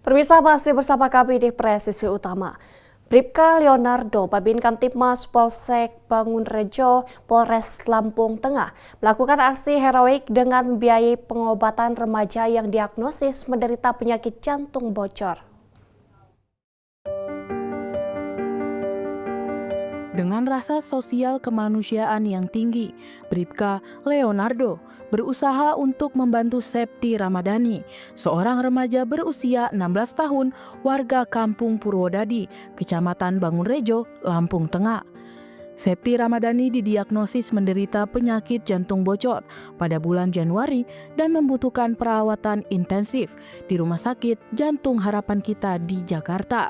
Pemirsa, masih bersama kami di Presisi Utama. Bribka Leonardo, Babin Kamtibmas Polsek Bangunrejo, Polres Lampung Tengah, melakukan aksi heroik dengan membiayai pengobatan remaja yang diagnosis menderita penyakit jantung bocor. Dengan rasa sosial kemanusiaan yang tinggi, Bribka Leonardo berusaha untuk membantu Septi Ramadhani, seorang remaja berusia 16 tahun, warga Kampung Purwodadi, Kecamatan Bangunrejo, Lampung Tengah. Septi Ramadhani didiagnosis menderita penyakit jantung bocor pada bulan Januari dan membutuhkan perawatan intensif di Rumah Sakit Jantung Harapan Kita di Jakarta.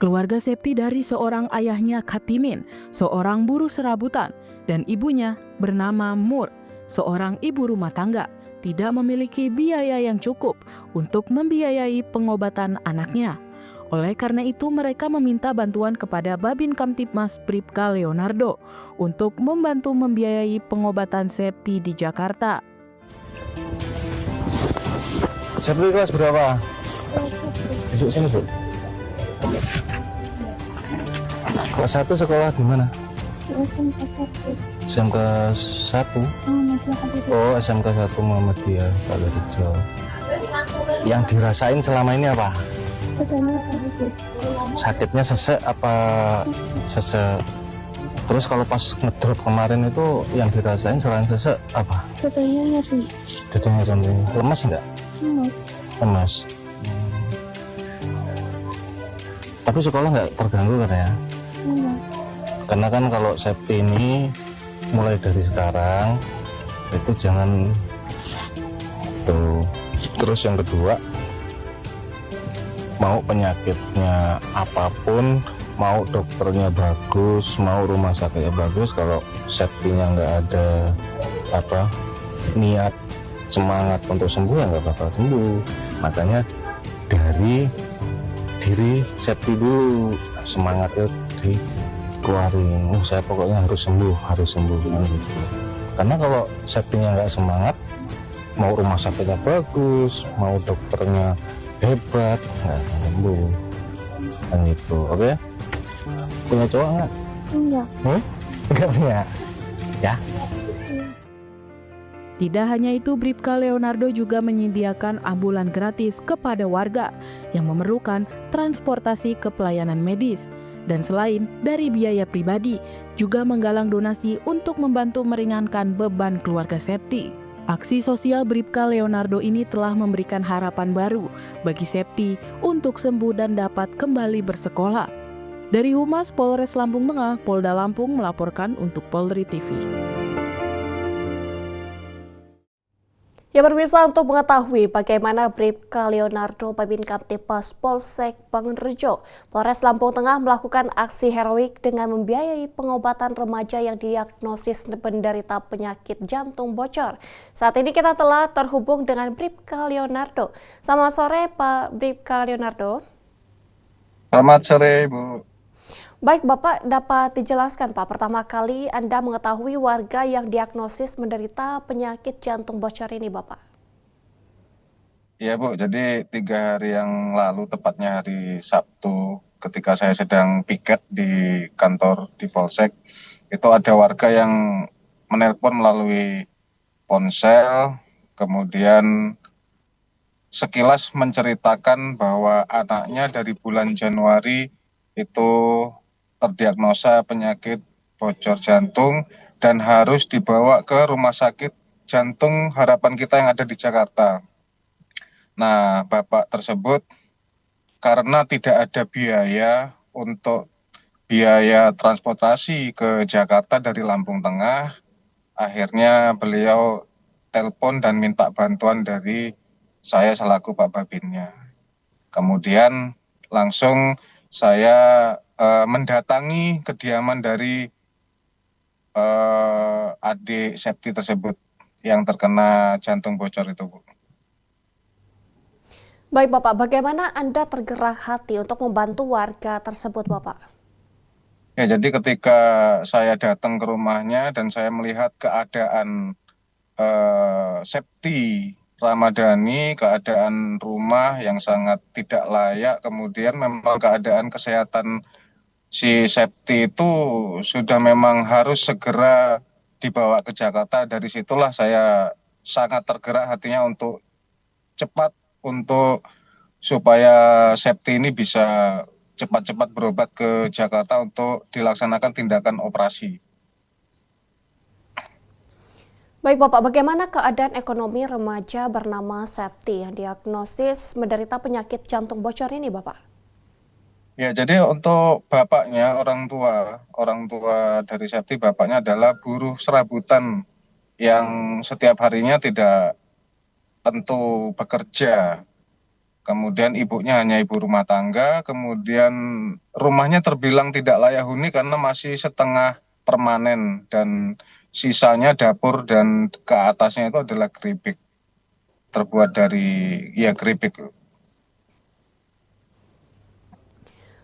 Keluarga Septi dari seorang ayahnya Katimin, seorang buruh serabutan, dan ibunya bernama Mur, seorang ibu rumah tangga, tidak memiliki biaya yang cukup untuk membiayai pengobatan anaknya. Oleh karena itu mereka meminta bantuan kepada Babin Kamtibmas Bribka Leonardo untuk membantu membiayai pengobatan Septi di Jakarta. Septi kelas berapa? Duduk sini, Bu. Kelas 1 sekolah di mana? SMK 1. Oh, SMK 1 Muhammadiyah Kalirejo. Yang dirasain selama ini apa? Sakitnya sesek apa sesek? Terus kalau pas ngedrop kemarin itu yang dirasain selain sesek apa? Dadanya nyeri. Dadanya nyeri. Lemas enggak? Lemas. Tapi sekolah nggak terganggu kan ya? Karena kan kalau Septi ini mulai dari sekarang itu jangan tuh. Terus yang kedua, mau penyakitnya apapun, mau dokternya bagus, mau rumah sakitnya bagus, kalau Septinya nggak ada niat semangat untuk sembuh ya nggak bakal sembuh. Makanya dari diri Septi dulu semangatnya dikeluarin, saya pokoknya harus sembuh kan gitu. Karena kalau Septinya nggak semangat, mau rumah sakitnya bagus, mau dokternya hebat, nggak sembuh kan gitu. Oke? Punya cowok nggak? Enggak. Nggak punya ya. Tidak hanya itu, Bribka Leonardo juga menyediakan ambulan gratis kepada warga yang memerlukan transportasi ke pelayanan medis. Dan selain dari biaya pribadi, juga menggalang donasi untuk membantu meringankan beban keluarga Septi. Aksi sosial Bribka Leonardo ini telah memberikan harapan baru bagi Septi untuk sembuh dan dapat kembali bersekolah. Dari Humas Polres Lampung Tengah, Polda Lampung melaporkan untuk Polri TV. Ya pemirsa, untuk mengetahui bagaimana Bribka Leonardo, Babin Kamtibmas Polsek Bangunrejo, Polres Lampung Tengah melakukan aksi heroik dengan membiayai pengobatan remaja yang diagnosis menderita penyakit jantung bocor. Saat ini kita telah terhubung dengan Bribka Leonardo. Selamat sore Pak Bribka Leonardo. Selamat sore Bu. Baik Bapak, dapat dijelaskan Pak, pertama kali Anda mengetahui warga yang diagnosis menderita penyakit jantung bocor ini Bapak? Iya Bu, jadi 3 hari yang lalu, tepatnya hari Sabtu, ketika saya sedang piket di kantor di Polsek, itu ada warga yang menelpon melalui ponsel, kemudian sekilas menceritakan bahwa anaknya dari bulan Januari itu terdiagnosa penyakit bocor jantung dan harus dibawa ke Rumah Sakit Jantung Harapan Kita yang ada di Jakarta. Nah, bapak tersebut karena tidak ada biaya untuk biaya transportasi ke Jakarta dari Lampung Tengah, akhirnya beliau telepon dan minta bantuan dari saya selaku Pak Babinnya. Kemudian langsung saya mendatangi kediaman dari adik Septi tersebut yang terkena jantung bocor itu, Bu. Baik Bapak, bagaimana Anda tergerak hati untuk membantu warga tersebut Bapak? Ya, jadi ketika saya datang ke rumahnya dan saya melihat keadaan Septi Ramadhani, keadaan rumah yang sangat tidak layak, kemudian memang keadaan kesehatan si Septi itu sudah memang harus segera dibawa ke Jakarta. Dari situlah saya sangat tergerak hatinya untuk cepat untuk supaya Septi ini bisa cepat-cepat berobat ke Jakarta untuk dilaksanakan tindakan operasi. Baik Bapak, bagaimana keadaan ekonomi remaja bernama Septi yang diagnosis menderita penyakit jantung bocor ini Bapak? Ya, jadi untuk bapaknya, orang tua dari Septi, bapaknya adalah buruh serabutan yang setiap harinya tidak tentu bekerja. Kemudian ibunya hanya ibu rumah tangga, kemudian rumahnya terbilang tidak layak huni karena masih setengah permanen dan sisanya dapur dan ke atasnya itu adalah keripik, terbuat dari ya keripik.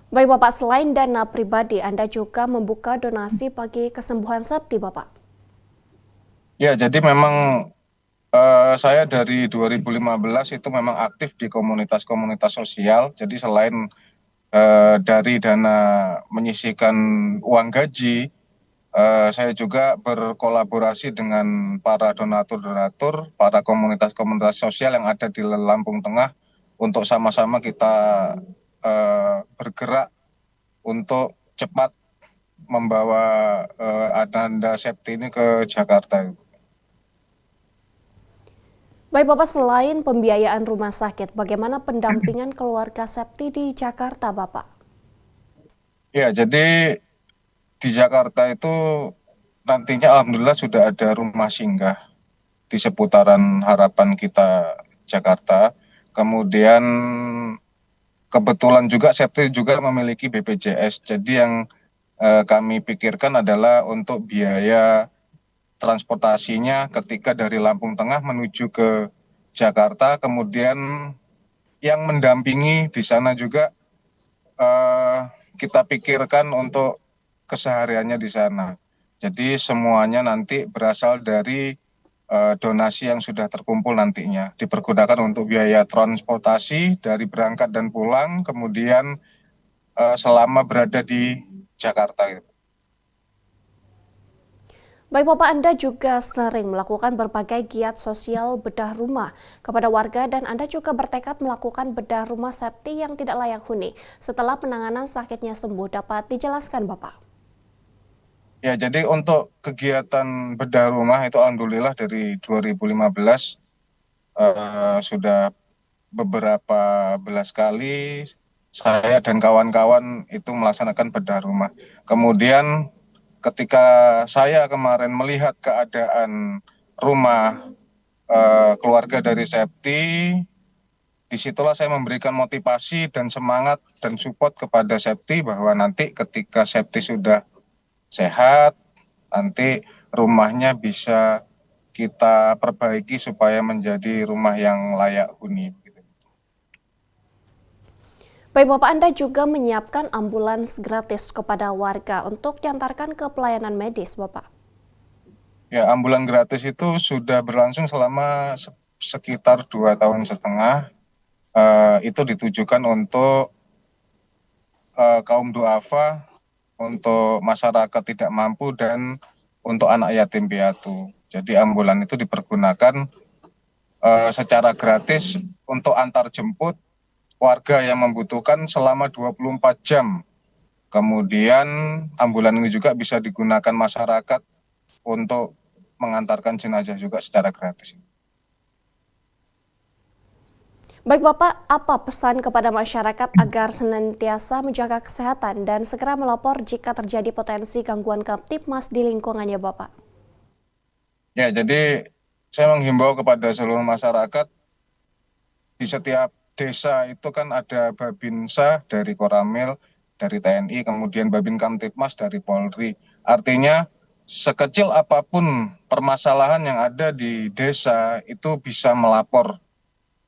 Baik Bapak, selain dana pribadi, Anda juga membuka donasi bagi kesembuhan Septi Bapak. Ya, jadi memang saya dari 2015 itu memang aktif di komunitas-komunitas sosial. Jadi selain dari dana menyisihkan uang gaji, saya juga berkolaborasi dengan para donatur-donatur, para komunitas-komunitas sosial yang ada di Lampung Tengah untuk sama-sama kita bergerak untuk cepat membawa Ananda Septi ini ke Jakarta. Baik Bapak, selain pembiayaan rumah sakit, bagaimana pendampingan keluarga Septi di Jakarta Bapak? Ya, jadi di Jakarta itu nantinya alhamdulillah sudah ada rumah singgah di seputaran harapan kita Jakarta. Kemudian kebetulan juga Septi juga memiliki BPJS. Jadi yang kami pikirkan adalah untuk biaya transportasinya ketika dari Lampung Tengah menuju ke Jakarta. Kemudian yang mendampingi di sana juga eh, kita pikirkan untuk kesehariannya di sana. Jadi semuanya nanti berasal dari donasi yang sudah terkumpul nantinya. Dipergunakan untuk biaya transportasi dari berangkat dan pulang, kemudian selama berada di Jakarta. Baik Bapak, Anda juga sering melakukan berbagai giat sosial bedah rumah kepada warga dan Anda juga bertekad melakukan bedah rumah Septi yang tidak layak huni. Setelah penanganan sakitnya sembuh, dapat dijelaskan Bapak? Ya, jadi untuk kegiatan bedah rumah itu alhamdulillah dari 2015 sudah beberapa belas kali saya dan kawan-kawan itu melaksanakan bedah rumah. Kemudian ketika saya kemarin melihat keadaan rumah keluarga dari Septi, disitulah saya memberikan motivasi dan semangat dan support kepada Septi bahwa nanti ketika Septi sudah sehat, nanti rumahnya bisa kita perbaiki supaya menjadi rumah yang layak huni. Baik Bapak, Anda juga menyiapkan ambulans gratis kepada warga untuk diantarkan ke pelayanan medis Bapak. Ya, ambulan gratis itu sudah berlangsung selama sekitar 2 tahun setengah. Itu ditujukan untuk kaum duafa, untuk masyarakat tidak mampu, dan untuk anak yatim piatu. Jadi ambulan itu dipergunakan secara gratis untuk antar jemput warga yang membutuhkan selama 24 jam. Kemudian ambulan ini juga bisa digunakan masyarakat untuk mengantarkan jenazah juga secara gratis. Baik Bapak, apa pesan kepada masyarakat agar senantiasa menjaga kesehatan dan segera melapor jika terjadi potensi gangguan Kamtibmas di lingkungannya Bapak? Ya, jadi saya menghimbau kepada seluruh masyarakat di setiap desa itu kan ada Babinsa dari Koramil, dari TNI, kemudian Babin Kamtibmas dari Polri. Artinya sekecil apapun permasalahan yang ada di desa itu bisa melapor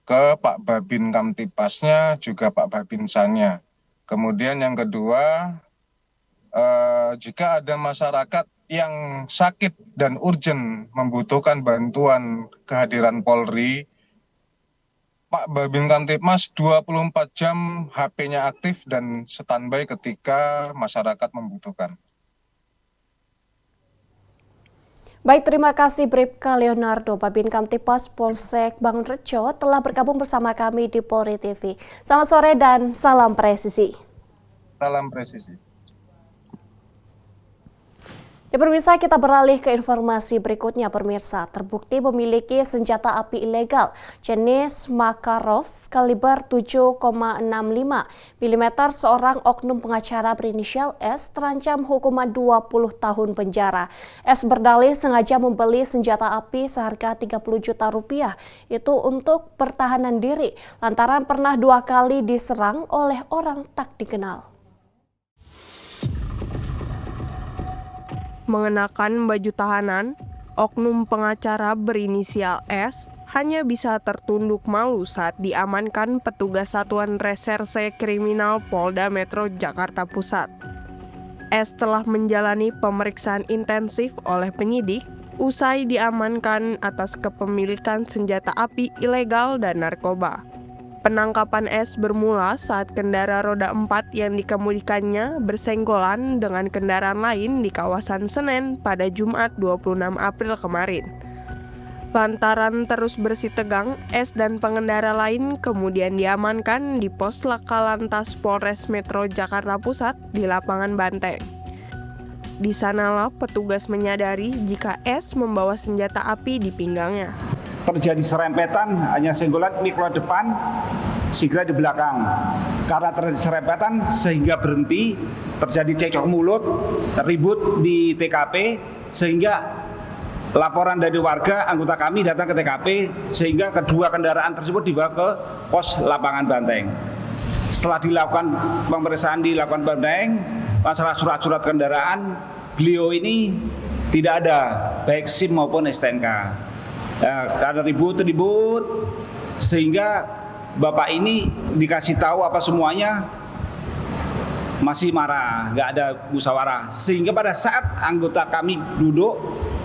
ke Pak Babin Kamtibmasnya, juga Pak Babinsanya. Kemudian yang kedua, jika ada masyarakat yang sakit dan urgent membutuhkan bantuan kehadiran Polri, Pak Babin Kamtipmas 24 jam HP-nya aktif dan standby ketika masyarakat membutuhkan. Baik, terima kasih Bribka Leonardo, Babin Kamtipmas Polsek Bangrejo telah bergabung bersama kami di Polri TV. Selamat sore dan salam presisi. Salam presisi. Ya pemirsa, kita beralih ke informasi berikutnya. Pemirsa, terbukti memiliki senjata api ilegal jenis Makarov kaliber 7,65 mm seorang oknum pengacara berinisial S terancam hukuman 20 tahun penjara. S berdalih sengaja membeli senjata api seharga 30 juta rupiah itu untuk pertahanan diri lantaran pernah 2 kali diserang oleh orang tak dikenal. Mengenakan baju tahanan, oknum pengacara berinisial S hanya bisa tertunduk malu saat diamankan petugas Satuan Reserse Kriminal Polda Metro Jakarta Pusat. S telah menjalani pemeriksaan intensif oleh penyidik usai diamankan atas kepemilikan senjata api ilegal dan narkoba. Penangkapan S bermula saat kendaraan roda 4 yang dikemudikannya bersenggolan dengan kendaraan lain di kawasan Senen pada Jumat 26 April kemarin. Lantaran terus bersitegang, S dan pengendara lain kemudian diamankan di pos Lakalantas Polres Metro Jakarta Pusat di Lapangan Banteng. Di sanalah petugas menyadari jika S membawa senjata api di pinggangnya. Terjadi serempetan, hanya senggolan mikro depan, segera di belakang. Karena terjadi serempetan sehingga berhenti, terjadi cekcok mulut, ribut di TKP, sehingga laporan dari warga, anggota kami datang ke TKP, sehingga kedua kendaraan tersebut dibawa ke pos Lapangan Banteng. Setelah dilakukan pemeriksaan di Lapangan Banteng, masalah surat-surat kendaraan, beliau ini tidak ada, baik SIM maupun STNK. Karena ribut sehingga bapak ini dikasih tahu apa semuanya masih marah, nggak ada musyawarah. Sehingga pada saat anggota kami duduk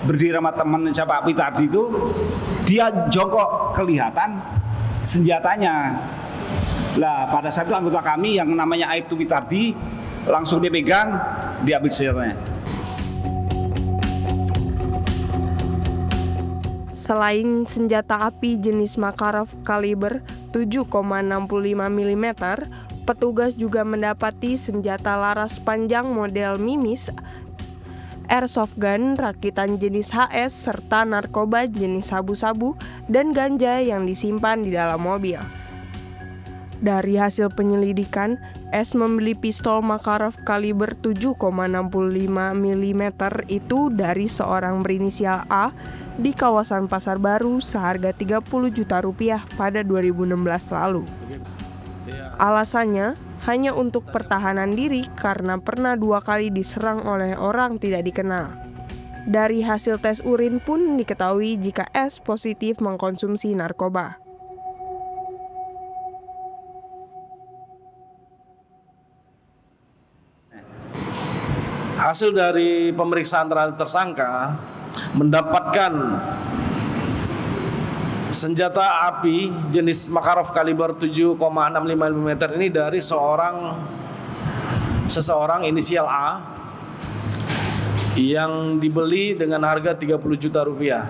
berdiri sama teman Pak Pitardi itu, dia jongkok kelihatan senjatanya. Lah pada saat itu anggota kami yang namanya Aibtu Pitardi langsung dipegang, diambil senjatanya. Selain senjata api jenis Makarov kaliber 7,65 mm, petugas juga mendapati senjata laras panjang model Mimis, airsoft gun rakitan jenis HS, serta narkoba jenis sabu-sabu dan ganja yang disimpan di dalam mobil. Dari hasil penyelidikan, S membeli pistol Makarov kaliber 7,65 mm itu dari seorang berinisial A di kawasan Pasar Baru seharga 30 juta rupiah pada 2016 lalu. Alasannya hanya untuk pertahanan diri karena pernah 2 kali diserang oleh orang tidak dikenal. Dari hasil tes urin pun diketahui jika S positif mengkonsumsi narkoba. Hasil dari pemeriksaan terhadap tersangka mendapatkan senjata api jenis Makarov kaliber 7,65 mm ini dari seseorang inisial A yang dibeli dengan harga 30 juta rupiah.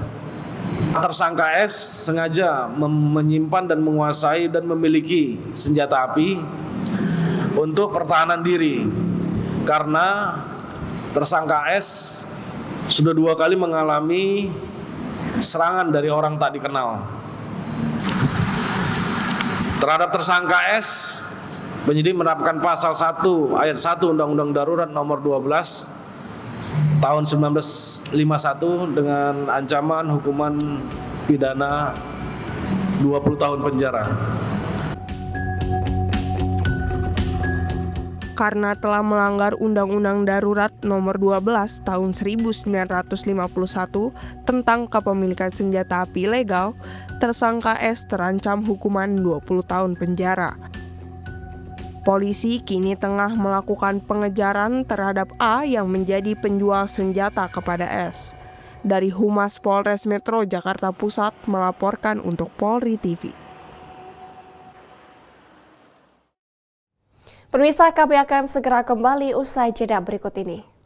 Tersangka S sengaja menyimpan dan menguasai dan memiliki senjata api untuk pertahanan diri karena tersangka S sudah 2 kali mengalami serangan dari orang tak dikenal. Terhadap tersangka S, penyidik menerapkan pasal 1 ayat 1 Undang-Undang Darurat nomor 12 tahun 1951 dengan ancaman hukuman pidana 20 tahun penjara. Karena telah melanggar Undang-Undang Darurat Nomor 12 Tahun 1951 tentang kepemilikan senjata api ilegal, tersangka S terancam hukuman 20 tahun penjara. Polisi kini tengah melakukan pengejaran terhadap A yang menjadi penjual senjata kepada S. Dari Humas Polres Metro Jakarta Pusat melaporkan untuk Polri TV. Pemirsa, kami akan segera kembali usai jeda berikut ini.